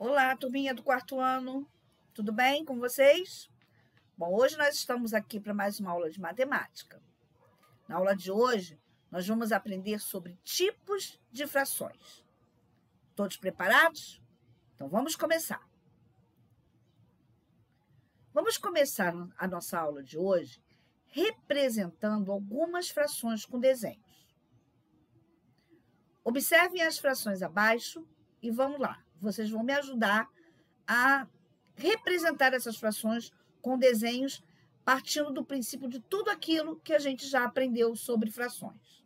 Olá, turminha do quarto ano, tudo bem com vocês? Bom, hoje nós estamos aqui para mais uma aula de matemática. Na aula de hoje, nós vamos aprender sobre tipos de frações. Todos preparados? Então, vamos começar. Vamos começar a nossa aula de hoje representando algumas frações com desenhos. Observem as frações abaixo e vamos lá. Vocês vão me ajudar a representar essas frações com desenhos partindo do princípio de tudo aquilo que a gente já aprendeu sobre frações.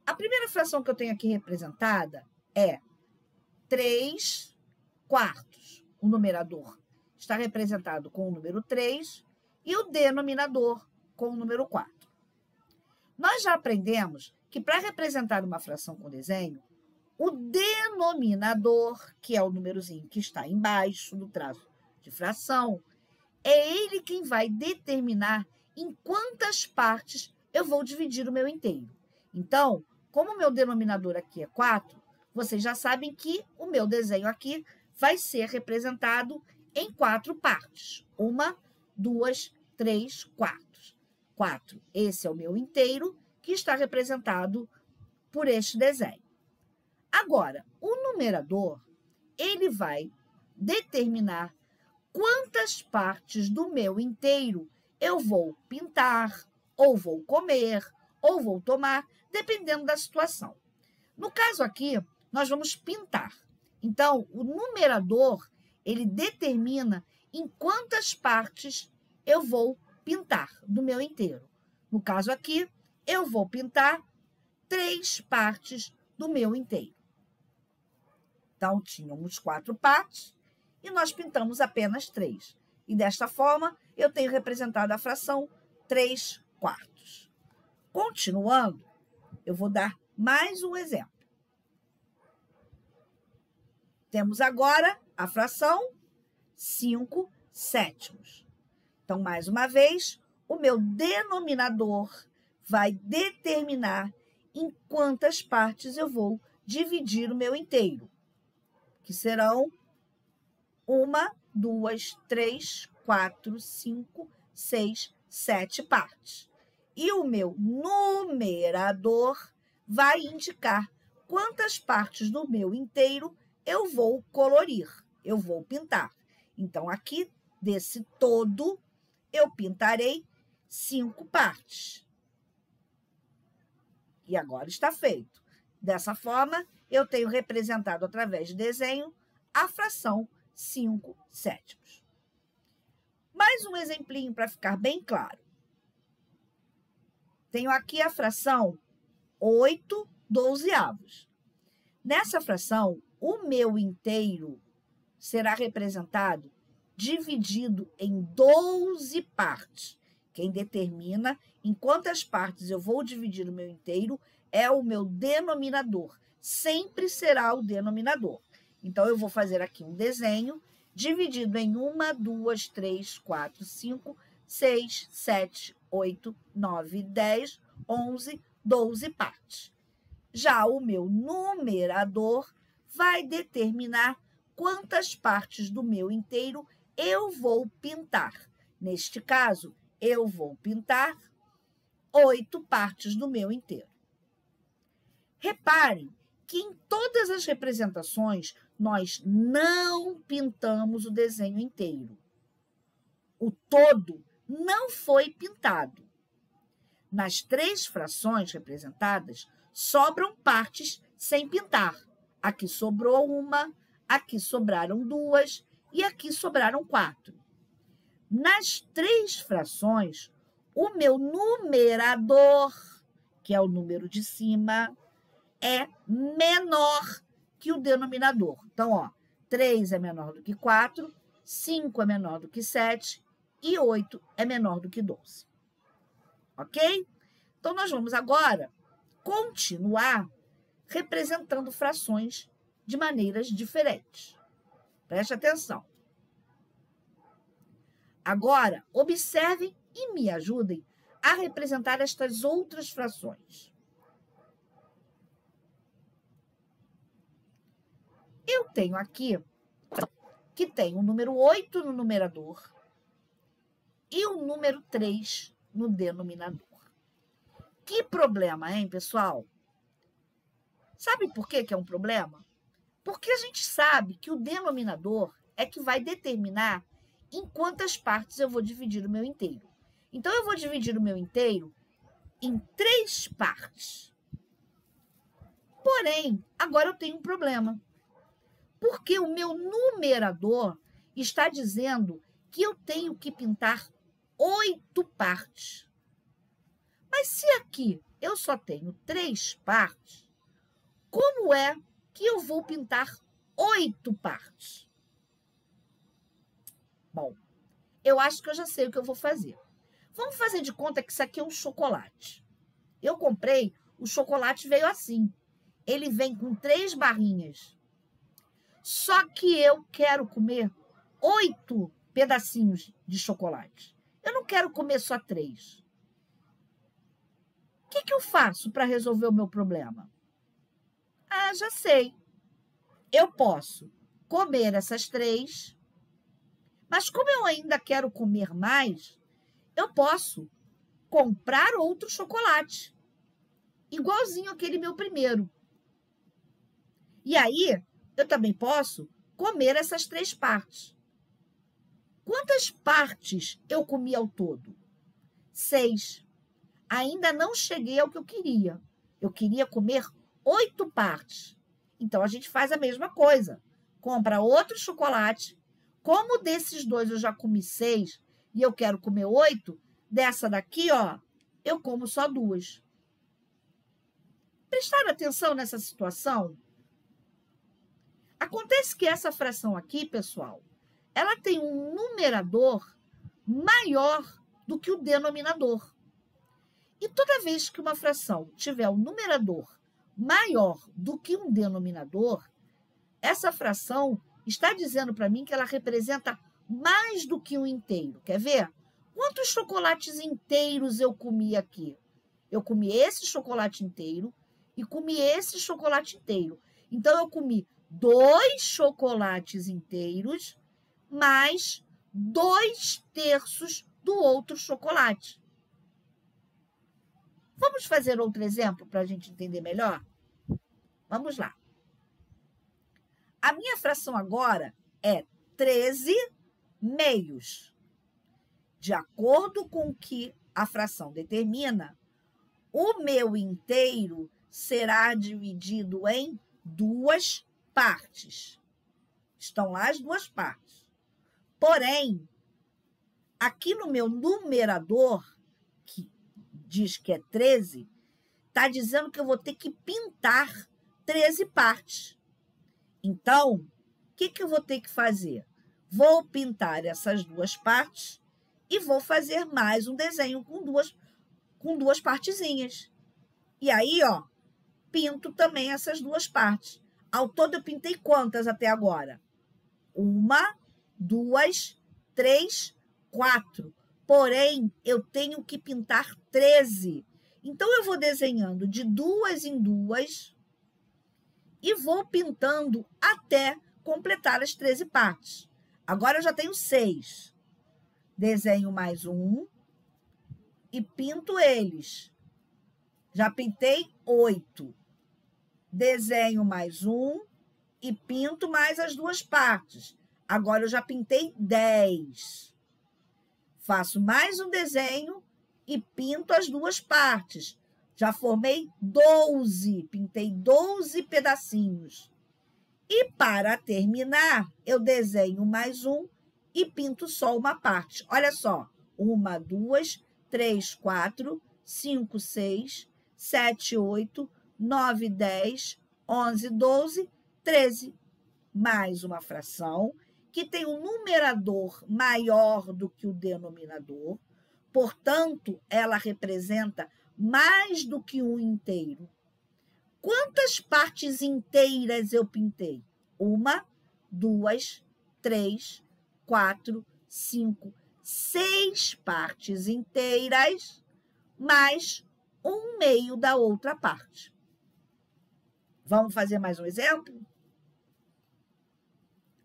A primeira fração que eu tenho aqui representada é 3 quartos. O numerador está representado com o número 3 e o denominador com o número 4. Nós já aprendemos que para representar uma fração com desenho, o denominador, que é o númerozinho que está embaixo do traço de fração, é ele quem vai determinar em quantas partes eu vou dividir o meu inteiro. Então, como o meu denominador aqui é 4, vocês já sabem que o meu desenho aqui vai ser representado em 4 partes. 1, 2, 3, 4. 4, esse é o meu inteiro, que está representado por este desenho. Agora, o numerador, ele vai determinar quantas partes do meu inteiro eu vou pintar, ou vou comer, ou vou tomar, dependendo da situação. No caso aqui, nós vamos pintar. Então, o numerador, ele determina em quantas partes eu vou pintar do meu inteiro. No caso aqui, eu vou pintar 3 partes do meu inteiro. Então, tínhamos 4 partes e nós pintamos apenas 3. E desta forma, eu tenho representado a fração 3 quartos. Continuando, eu vou dar mais um exemplo. Temos agora a fração 5 sétimos. Então, mais uma vez, o meu denominador vai determinar em quantas partes eu vou dividir o meu inteiro, que serão 1, 2, 3, 4, 5, 6, 7 partes. E o meu numerador vai indicar quantas partes do meu inteiro eu vou colorir, eu vou pintar. Então, aqui, desse todo, eu pintarei 5 partes. E agora está feito. Dessa forma, eu tenho representado através de desenho a fração 5 sétimos. Mais um exemplinho para ficar bem claro. Tenho aqui a fração 8 dozeavos. Nessa fração, o meu inteiro será representado dividido em 12 partes. Quem determina em quantas partes eu vou dividir o meu inteiro é o meu denominador. Sempre será o denominador. Então, eu vou fazer aqui um desenho dividido em 1, 2, 3, 4, 5, 6, 7, 8, 9, 10, 11, 12 partes. Já o meu numerador vai determinar quantas partes do meu inteiro eu vou pintar. Neste caso, eu vou pintar 8 partes do meu inteiro. Reparem que em todas as representações, nós não pintamos o desenho inteiro. O todo não foi pintado. Nas 3 frações representadas, sobram partes sem pintar. Aqui sobrou 1, aqui sobraram 2 e aqui sobraram 4. Nas 3 frações, o meu numerador, que é o número de cima, é menor que o denominador. Então, ó, 3 é menor do que 4, 5 é menor do que 7 e 8 é menor do que 12. Ok? Então, nós vamos agora continuar representando frações de maneiras diferentes. Preste atenção. Agora, observem e me ajudem a representar estas outras frações. tenho aqui que tem o número 8 no numerador e o número 3 no denominador. Que problema, hein, pessoal? Sabe por que é um problema? Porque a gente sabe que o denominador é que vai determinar em quantas partes eu vou dividir o meu inteiro. Então, eu vou dividir o meu inteiro em 3 partes. Porém, agora eu tenho um problema. Porque o meu numerador está dizendo que eu tenho que pintar 8 partes. Mas se aqui eu só tenho 3 partes, como é que eu vou pintar 8 partes? Bom, eu acho que eu já sei o que eu vou fazer. Vamos fazer de conta que isso aqui é um chocolate. Eu comprei, o chocolate veio assim. Ele vem com 3 barrinhas. Só que eu quero comer 8 pedacinhos de chocolate. Eu não quero comer só 3. O que eu faço para resolver o meu problema? Ah, já sei. Eu posso comer essas 3, mas como eu ainda quero comer mais, eu posso comprar outro chocolate, igualzinho aquele meu primeiro. E aí, eu também posso comer essas 3 partes. Quantas partes eu comi ao todo? 6. Ainda não cheguei ao que eu queria. Eu queria comer 8 partes. Então, a gente faz a mesma coisa. Compra outro chocolate. Como desses 2 eu já comi 6 e eu quero comer 8, dessa daqui, ó, eu como só 2. Prestaram atenção nessa situação? Acontece que essa fração aqui, pessoal, ela tem um numerador maior do que o denominador. E toda vez que uma fração tiver um numerador maior do que um denominador, essa fração está dizendo para mim que ela representa mais do que um inteiro. Quer ver? Quantos chocolates inteiros eu comi aqui? Eu comi esse chocolate inteiro e comi esse chocolate inteiro. Então, eu comi 2 chocolates inteiros mais 2/3 do outro chocolate. Vamos fazer outro exemplo para a gente entender melhor? Vamos lá. A minha fração agora é 13 meios. De acordo com o que a fração determina, o meu inteiro será dividido em 2 partes. Estão lá as 2 partes. Porém, aqui no meu numerador, que diz que é 13, está dizendo que eu vou ter que pintar 13 partes. Então, o que eu vou ter que fazer? Vou pintar essas 2 partes e vou fazer mais um desenho com duas partezinhas. E aí, ó, pinto também essas 2 partes. Ao todo, eu pintei quantas até agora? 1, 2, 3, 4. Porém, eu tenho que pintar 13. Então, eu vou desenhando de 2 em 2 e vou pintando até completar as 13 partes. Agora, eu já tenho 6. Desenho mais um e pinto eles. Já pintei 8. Desenho mais um e pinto mais as 2 partes. Agora, eu já pintei 10. Faço mais um desenho e pinto as 2 partes. Já formei 12, pintei 12 pedacinhos. E, para terminar, eu desenho mais um e pinto só uma parte. Olha só, 1, 2, 3, 4, 5, 6, 7, 8, 9, 10, 11, 12, 13. Mais uma fração que tem um numerador maior do que o denominador, portanto, ela representa mais do que um inteiro. Quantas partes inteiras eu pintei? 1, 2, 3, 4, 5, 6 partes inteiras, mais 1/2 da outra parte. Vamos fazer mais um exemplo?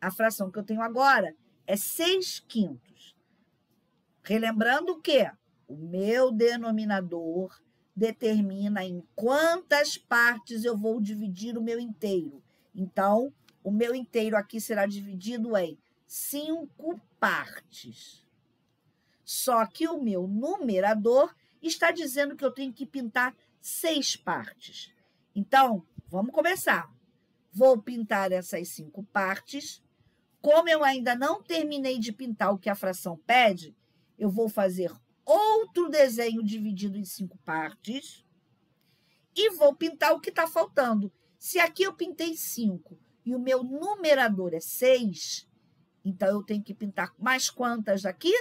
A fração que eu tenho agora é 6/5. Relembrando que o meu denominador determina em quantas partes eu vou dividir o meu inteiro. Então, o meu inteiro aqui será dividido em 5 partes. Só que o meu numerador está dizendo que eu tenho que pintar 6 partes. Então, vamos começar. Vou pintar essas 5 partes. Como eu ainda não terminei de pintar o que a fração pede, eu vou fazer outro desenho dividido em 5 partes e vou pintar o que está faltando. Se aqui eu pintei 5 e o meu numerador é 6, então eu tenho que pintar mais quantas aqui?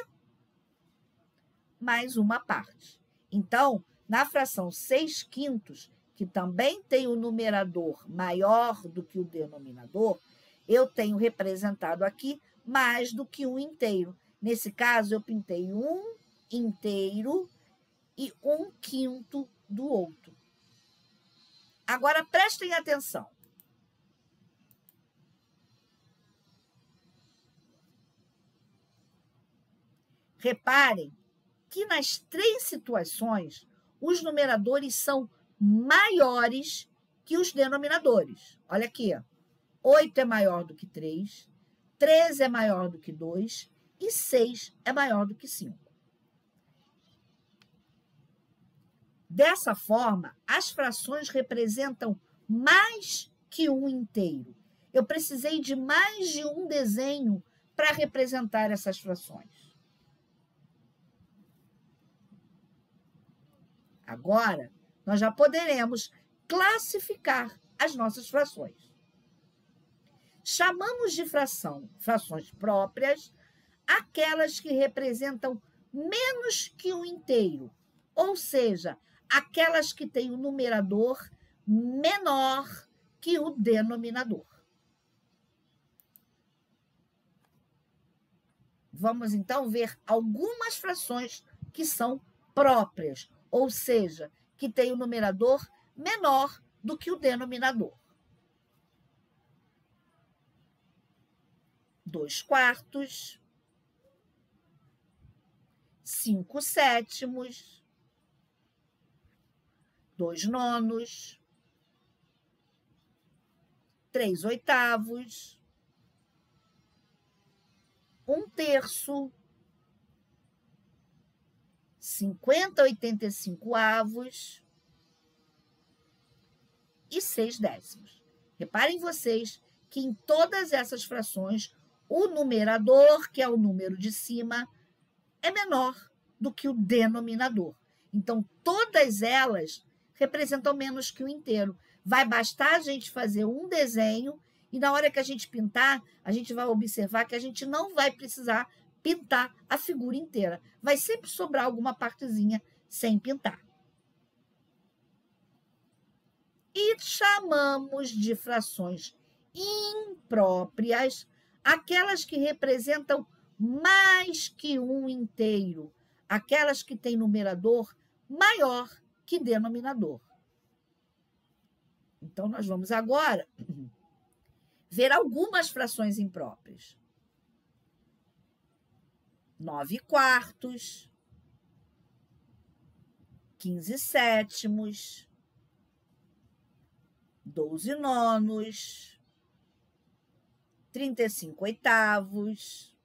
Mais uma parte. Então, na fração 6/5, que também tem o numerador maior do que o denominador, eu tenho representado aqui mais do que um inteiro. Nesse caso, eu pintei um inteiro e 1/5 do outro. Agora, prestem atenção. Reparem que nas 3 situações, os numeradores são maiores que os denominadores. Olha aqui, ó. 8 é maior do que 3, 13 é maior do que 2 e 6 é maior do que 5. Dessa forma, as frações representam mais que um inteiro. Eu precisei de mais de um desenho para representar essas frações. Agora, nós já poderemos classificar as nossas frações. Chamamos de frações próprias, aquelas que representam menos que um inteiro, ou seja, aquelas que têm o numerador menor que o denominador. Vamos, então, ver algumas frações que são próprias, ou seja, que têm o numerador menor do que o denominador. 2/4, 5/7, 2/9, 3/8, 1/3, 50/85 e 6/10. Reparem vocês que em todas essas frações, o numerador, que é o número de cima, é menor do que o denominador. Então, todas elas representam menos que o inteiro. Vai bastar a gente fazer um desenho e, na hora que a gente pintar, a gente vai observar que a gente não vai precisar pintar a figura inteira. Vai sempre sobrar alguma partezinha sem pintar. E chamamos de frações impróprias aquelas que representam mais que um inteiro, aquelas que têm numerador maior que denominador. Então, nós vamos agora ver algumas frações impróprias. 9/4, 15/7, 12/9, 35/8,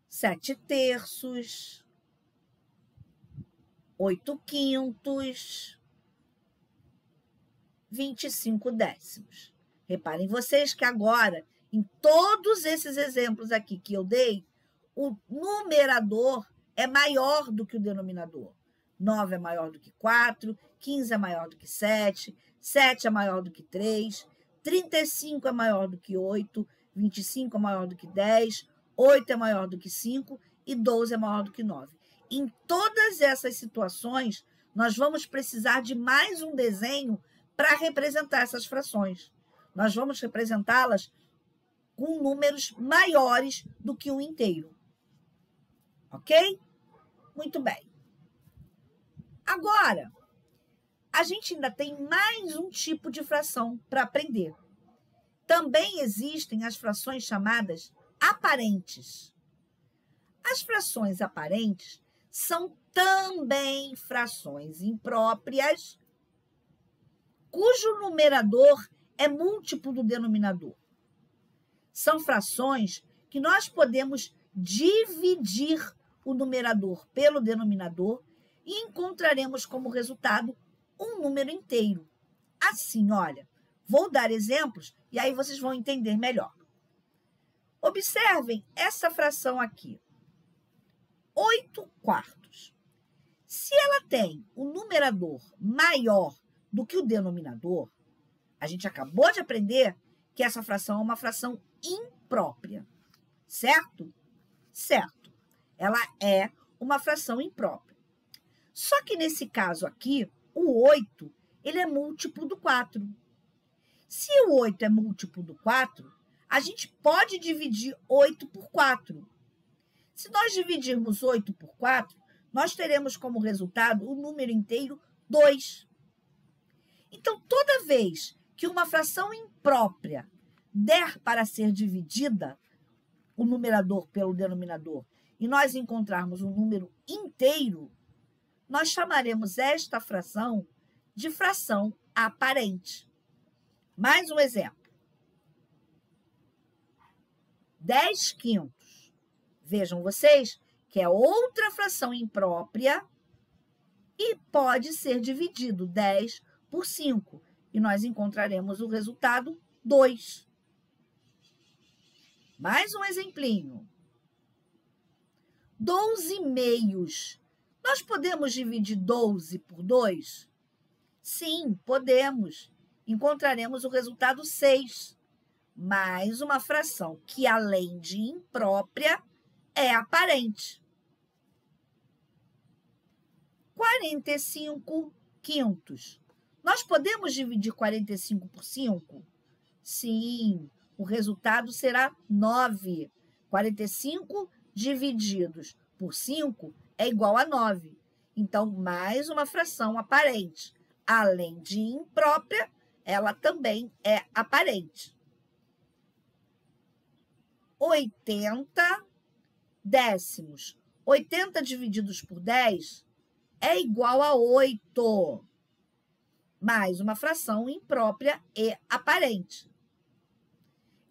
7/3, 8/5, 25/10. Reparem vocês que agora, em todos esses exemplos aqui que eu dei, o numerador é maior do que o denominador. 9 é maior do que 4, 15 é maior do que 7, 7 é maior do que 3, 35 é maior do que 8, 25 é maior do que 10, 8 é maior do que 5 e 12 é maior do que 9. Em todas essas situações, nós vamos precisar de mais um desenho para representar essas frações. Nós vamos representá-las com números maiores do que um inteiro. Ok? Muito bem. Agora, a gente ainda tem mais um tipo de fração para aprender, Também existem as frações chamadas aparentes. As frações aparentes são também frações impróprias, cujo numerador é múltiplo do denominador. São frações que nós podemos dividir o numerador pelo denominador e encontraremos como resultado um número inteiro. Assim, olha, vou dar exemplos e aí vocês vão entender melhor. Observem essa fração aqui. 8/4. Se ela tem um numerador maior do que o denominador, a gente acabou de aprender que essa fração é uma fração imprópria, certo? Certo. Ela é uma fração imprópria. Só que nesse caso aqui, o 8, ele é múltiplo do 4. Se o 8 é múltiplo do 4, a gente pode dividir 8 por 4. Se nós dividirmos 8 por 4, nós teremos como resultado o número inteiro 2. Então, toda vez que uma fração imprópria der para ser dividida, o numerador pelo denominador, e nós encontrarmos um número inteiro, nós chamaremos esta fração de fração aparente. Mais um exemplo. 10/5. Vejam vocês que é outra fração imprópria e pode ser dividido 10 por 5. E nós encontraremos o resultado 2. Mais um exemplinho. 12/2. Nós podemos dividir 12 por 2? Sim, podemos. Encontraremos o resultado 6. Mais uma fração que, além de imprópria, é aparente. 45/5. Nós podemos dividir 45 por 5? Sim, o resultado será 9. 45 divididos por 5 é igual a 9. Então, mais uma fração aparente. Além de imprópria, ela também é aparente. 80 décimos. 80 divididos por 10 é igual a 8. Mais uma fração imprópria e aparente.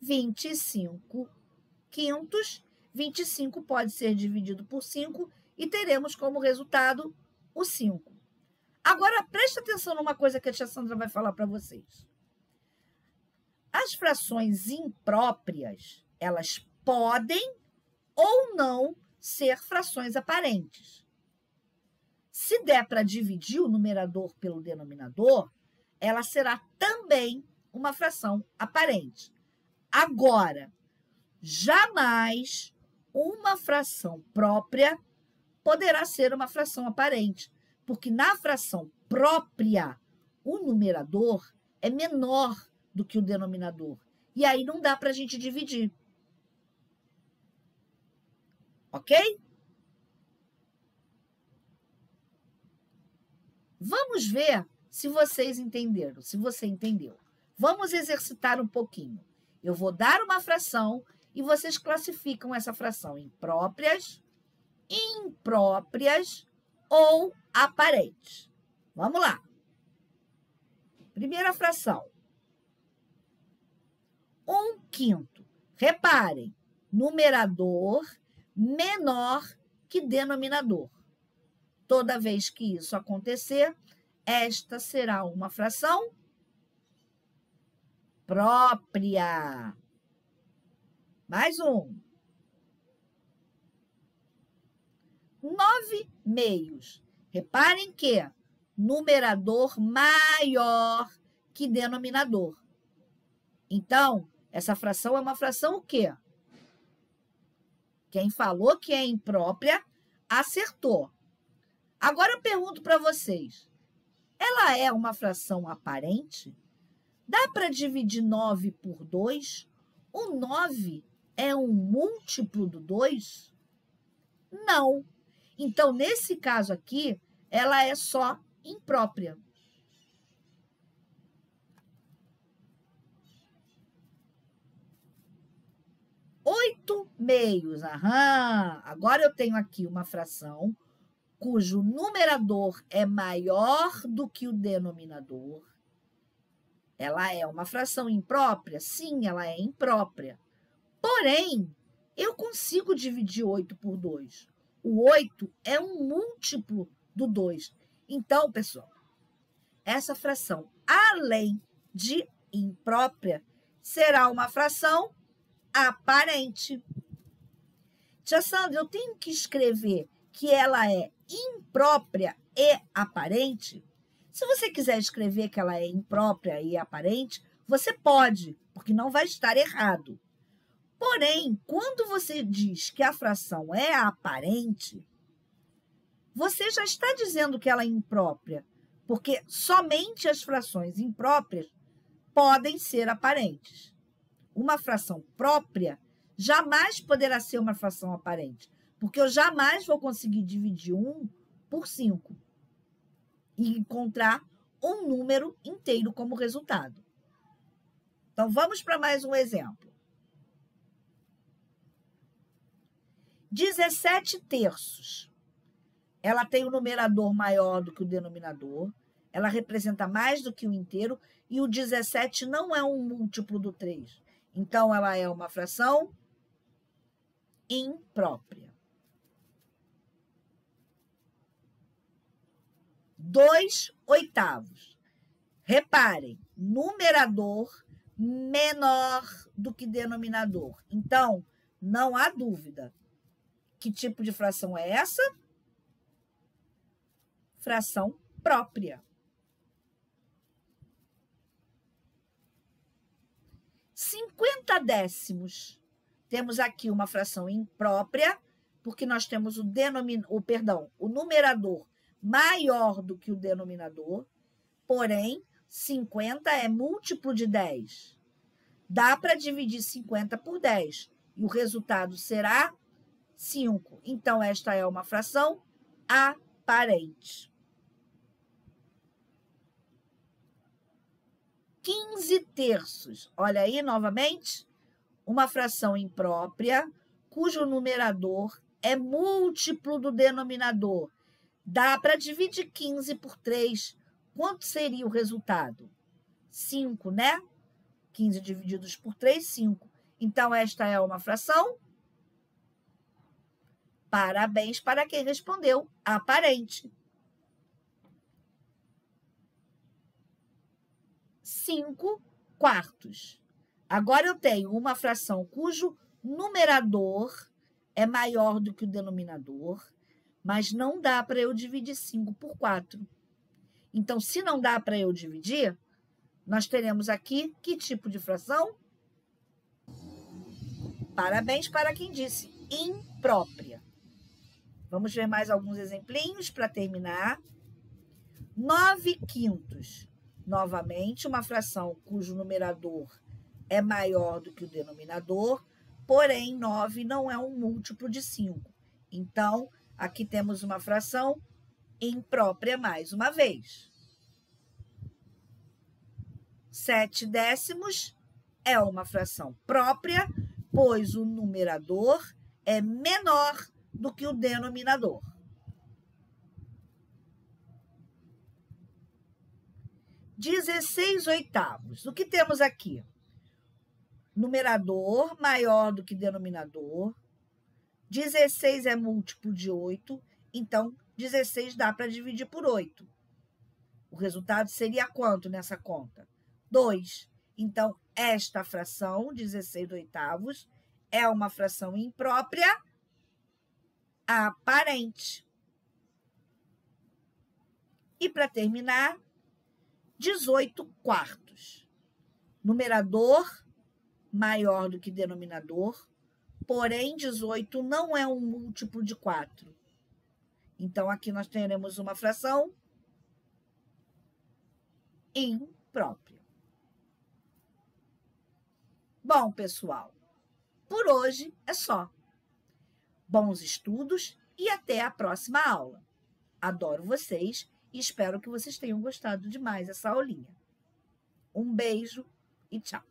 25/5. 25 pode ser dividido por 5 e teremos como resultado o 5. Agora, preste atenção numa coisa que a tia Sandra vai falar para vocês. As frações impróprias, elas podem ou não ser frações aparentes. Se der para dividir o numerador pelo denominador, ela será também uma fração aparente. Agora, jamais uma fração própria poderá ser uma fração aparente, porque na fração própria, o numerador é menor do que o denominador. E aí não dá para a gente dividir. Ok? Vamos ver se vocês entenderam, se você entendeu. Vamos exercitar um pouquinho. Eu vou dar uma fração e vocês classificam essa fração em próprias, impróprias ou aparentes. Vamos lá. Primeira fração. 1/5. Reparem, numerador menor que denominador. Toda vez que isso acontecer, esta será uma fração própria. Mais um. 9/2. Reparem que numerador maior que denominador. Então, essa fração é uma fração o quê? Quem falou que é imprópria, acertou. Agora eu pergunto para vocês, ela é uma fração aparente? Dá para dividir 9 por 2? O 9 é um múltiplo do 2? Não. Então, nesse caso aqui, ela é só imprópria. meios. Aham. Agora eu tenho aqui uma fração cujo numerador é maior do que o denominador. Ela é uma fração imprópria? Sim, ela é imprópria. Porém, eu consigo dividir 8 por 2. O 8 é um múltiplo do 2. Então, pessoal, essa fração, além de imprópria, será uma fração aparente. Tia Sandra, eu tenho que escrever que ela é imprópria e aparente? Se você quiser escrever que ela é imprópria e aparente, você pode, porque não vai estar errado. Porém, quando você diz que a fração é aparente, você já está dizendo que ela é imprópria, porque somente as frações impróprias podem ser aparentes. Uma fração própria jamais poderá ser uma fração aparente, porque eu jamais vou conseguir dividir 1 por 5 e encontrar um número inteiro como resultado. Então, vamos para mais um exemplo. 17 terços. Ela tem o numerador maior do que o denominador, ela representa mais do que o inteiro, e o 17 não é um múltiplo do 3. Então, ela é uma fração imprópria. 2/8. Reparem, numerador menor do que denominador. Então, não há dúvida. Que tipo de fração é essa? Fração própria. 50 décimos. Temos aqui uma fração imprópria, porque nós temos o numerador maior do que o denominador, porém, 50 é múltiplo de 10. Dá para dividir 50 por 10, e o resultado será 5. Então, esta é uma fração aparente. 15 terços. Olha aí, novamente, uma fração imprópria, cujo numerador é múltiplo do denominador. Dá para dividir 15 por 3. Quanto seria o resultado? 5, né? 15 divididos por 3, 5. Então, esta é uma fração. Parabéns para quem respondeu aparente. 5/4. Agora eu tenho uma fração cujo numerador é maior do que o denominador, mas não dá para eu dividir 5 por 4. Então, se não dá para eu dividir, nós teremos aqui que tipo de fração? Parabéns para quem disse imprópria. Vamos ver mais alguns exemplinhos para terminar. 9/5. Novamente, uma fração cujo numerador é maior do que o denominador, porém, 9 não é um múltiplo de 5. Então, aqui temos uma fração imprópria mais uma vez. 7 décimos é uma fração própria, pois o numerador é menor do que o denominador. 16/8. O que temos aqui? Numerador maior do que denominador. 16 é múltiplo de 8, então 16 dá para dividir por 8. O resultado seria quanto nessa conta? 2. Então, esta fração, 16/8, é uma fração imprópria aparente. E para terminar, 18/4. Numerador maior do que denominador, porém 18 não é um múltiplo de 4. Então, aqui nós teremos uma fração imprópria. Bom, pessoal, por hoje é só. Bons estudos e até a próxima aula. Adoro vocês e espero que vocês tenham gostado demais dessa aulinha. Um beijo e tchau.